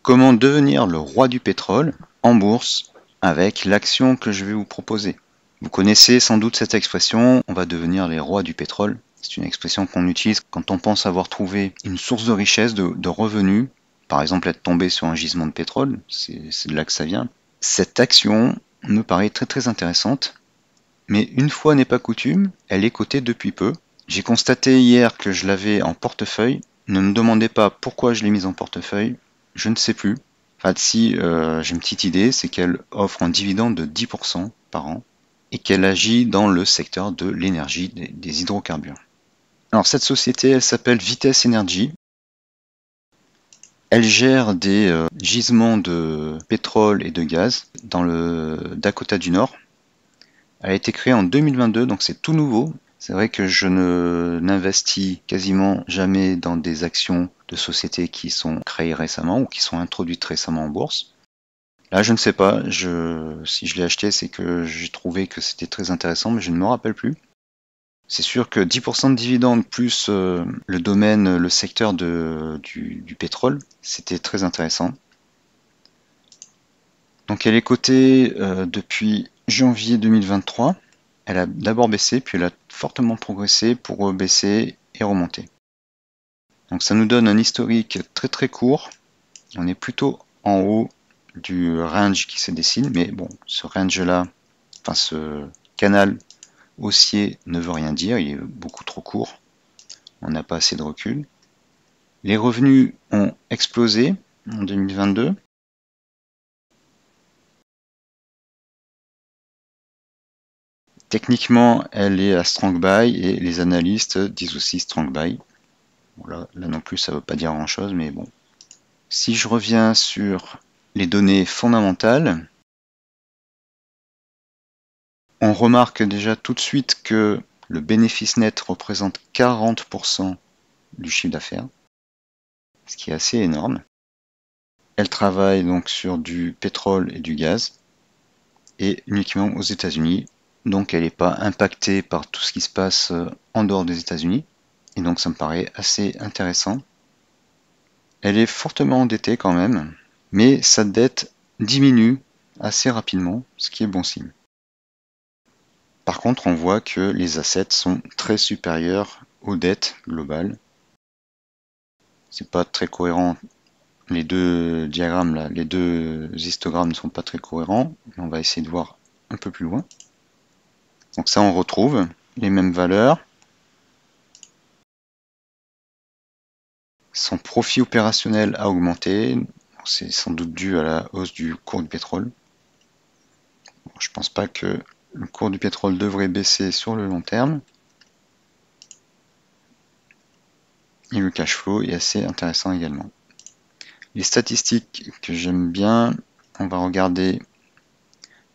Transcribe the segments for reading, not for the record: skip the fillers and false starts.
Comment devenir le roi du pétrole en bourse avec l'action que je vais vous proposer. Vous connaissez sans doute cette expression, on va devenir les rois du pétrole. C'est une expression qu'on utilise quand on pense avoir trouvé une source de richesse, de revenus, par exemple être tombé sur un gisement de pétrole, c'est de là que ça vient. Cette action me paraît très très intéressante, mais une fois n'est pas coutume, elle est cotée depuis peu. J'ai constaté hier que je l'avais en portefeuille, ne me demandez pas pourquoi je l'ai mise en portefeuille, je ne sais plus. Enfin, si j'ai une petite idée, c'est qu'elle offre un dividende de 10% par an et qu'elle agit dans le secteur de l'énergie, des hydrocarbures. Alors cette société, elle s'appelle Vitesse Energy. Elle gère des gisements de pétrole et de gaz dans le Dakota du Nord. Elle a été créée en 2022, donc c'est tout nouveau. C'est vrai que je n'investis quasiment jamais dans des actions de sociétés qui sont créées récemment ou qui sont introduites récemment en bourse. Là, je ne sais pas, si je l'ai acheté, c'est que j'ai trouvé que c'était très intéressant, mais je ne me rappelle plus. C'est sûr que 10% de dividendes plus le domaine, le secteur du pétrole, c'était très intéressant. Donc elle est cotée depuis janvier 2023. Elle a d'abord baissé, puis elle a fortement progressé pour baisser et remonter. Donc ça nous donne un historique très très court. On est plutôt en haut du range qui se dessine, mais bon, ce range-là, enfin ce canal haussier ne veut rien dire, il est beaucoup trop court, on n'a pas assez de recul. Les revenus ont explosé en 2022. Techniquement, elle est à strong buy et les analystes disent aussi strong buy. Bon, là non plus, ça ne veut pas dire grand-chose, mais bon. Si je reviens sur les données fondamentales, on remarque déjà tout de suite que le bénéfice net représente 40% du chiffre d'affaires, ce qui est assez énorme. Elle travaille donc sur du pétrole et du gaz, et uniquement aux États-Unis, donc elle n'est pas impactée par tout ce qui se passe en dehors des États-Unis, et donc ça me paraît assez intéressant. Elle est fortement endettée quand même, mais sa dette diminue assez rapidement, ce qui est bon signe. Par contre, on voit que les assets sont très supérieurs aux dettes globales. C'est pas très cohérent. Les deux diagrammes là, les deux histogrammes ne sont pas très cohérents. On va essayer de voir un peu plus loin. Donc ça, on retrouve les mêmes valeurs. Son profit opérationnel a augmenté. C'est sans doute dû à la hausse du cours du pétrole. Bon, je pense pas que le cours du pétrole devrait baisser sur le long terme. Et le cash flow est assez intéressant également. Les statistiques que j'aime bien, on va regarder.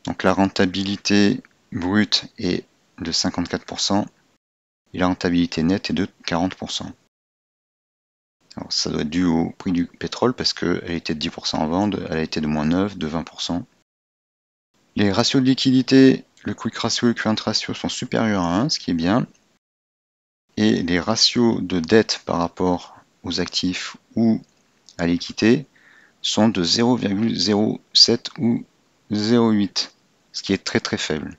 Donc la rentabilité brute est de 54% et la rentabilité nette est de 40%. Alors ça doit être dû au prix du pétrole parce qu'elle était de 10% en vente, elle a été de moins 9, de 20%. Les ratios de liquidité, le quick ratio et le current ratio sont supérieurs à 1, ce qui est bien. Et les ratios de dette par rapport aux actifs ou à l'équité sont de 0,07 ou 0,8, ce qui est très très faible.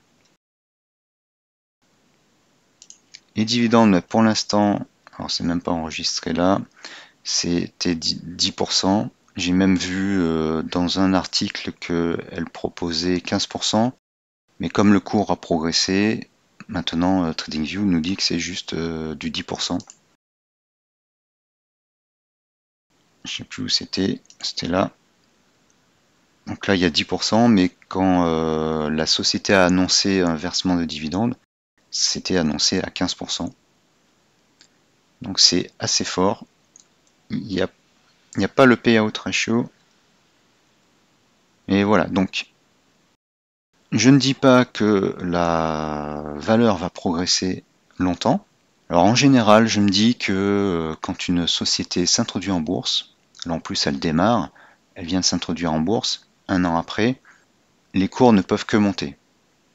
Les dividendes, pour l'instant, alors c'est même pas enregistré là, c'était 10%. J'ai même vu dans un article qu'elle proposait 15%, mais comme le cours a progressé, maintenant TradingView nous dit que c'est juste du 10%. Je sais plus où c'était là. Donc là il y a 10%, mais quand la société a annoncé un versement de dividendes, c'était annoncé à 15%. Donc c'est assez fort. Il n'y a pas le payout ratio. Et voilà, donc je ne dis pas que la valeur va progresser longtemps. Alors en général, je me dis que quand une société s'introduit en bourse, là en plus elle démarre, elle vient de s'introduire en bourse, un an après, les cours ne peuvent que monter.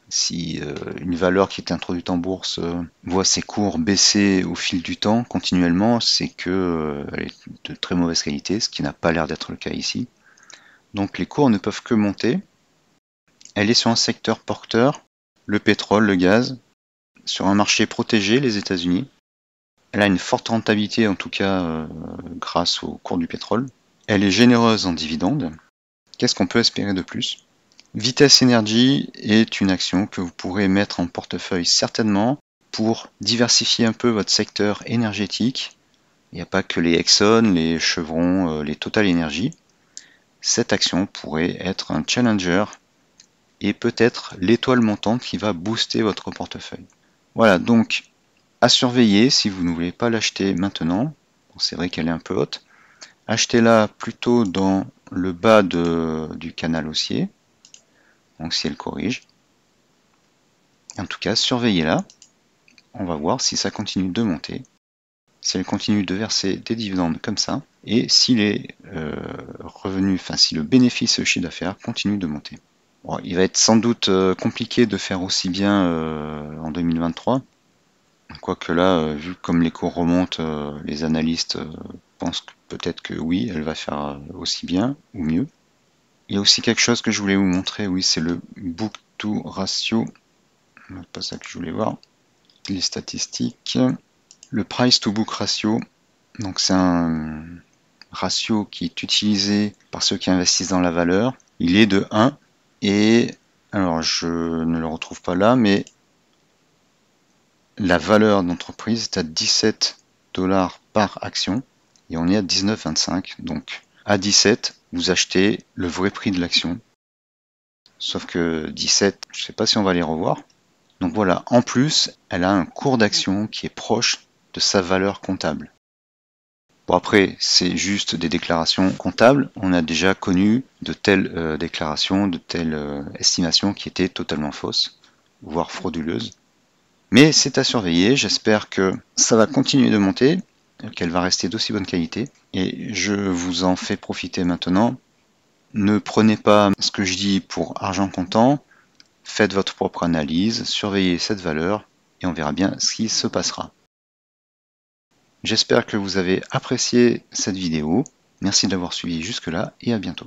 Si une valeur qui est introduite en bourse voit ses cours baisser au fil du temps continuellement, c'est qu'elle est de très mauvaise qualité, ce qui n'a pas l'air d'être le cas ici. Donc les cours ne peuvent que monter. Elle est sur un secteur porteur, le pétrole, le gaz, sur un marché protégé, les États-Unis. Elle a une forte rentabilité, en tout cas grâce au cours du pétrole. Elle est généreuse en dividendes. Qu'est-ce qu'on peut espérer de plus? Vitesse Energy est une action que vous pourrez mettre en portefeuille certainement pour diversifier un peu votre secteur énergétique. Il n'y a pas que les Exxon, les Chevron, les Total Energy. Cette action pourrait être un challenger et peut-être l'étoile montante qui va booster votre portefeuille. Voilà, donc à surveiller si vous ne voulez pas l'acheter maintenant. Bon, c'est vrai qu'elle est un peu haute. Achetez-la plutôt dans le bas du canal haussier. Donc si elle corrige. En tout cas, surveillez-la. On va voir si ça continue de monter. Si elle continue de verser des dividendes comme ça. Et si les revenus, enfin si le bénéfice chiffre d'affaires continue de monter. Bon, il va être sans doute compliqué de faire aussi bien en 2023. Quoique là, vu comme les cours remontent, les analystes pensent peut-être que oui, elle va faire aussi bien ou mieux. Il y a aussi quelque chose que je voulais vous montrer, oui, c'est le book to ratio. C'est pas ça que je voulais voir. Les statistiques. Le price to book ratio. Donc c'est un ratio qui est utilisé par ceux qui investissent dans la valeur. Il est de 1. Et alors je ne le retrouve pas là, mais la valeur d'entreprise est à 17 $ par action et on est à 19,25. Donc à 17, vous achetez le vrai prix de l'action. Sauf que 17, je ne sais pas si on va les revoir. Donc voilà, en plus, elle a un cours d'action qui est proche de sa valeur comptable. Bon après, c'est juste des déclarations comptables. On a déjà connu de telles déclarations, de telles estimations qui étaient totalement fausses, voire frauduleuses. Mais c'est à surveiller, j'espère que ça va continuer de monter, qu'elle va rester d'aussi bonne qualité. Et je vous en fais profiter maintenant. Ne prenez pas ce que je dis pour argent comptant, faites votre propre analyse, surveillez cette valeur et on verra bien ce qui se passera. J'espère que vous avez apprécié cette vidéo. Merci de l'avoir suivi jusque-là et à bientôt.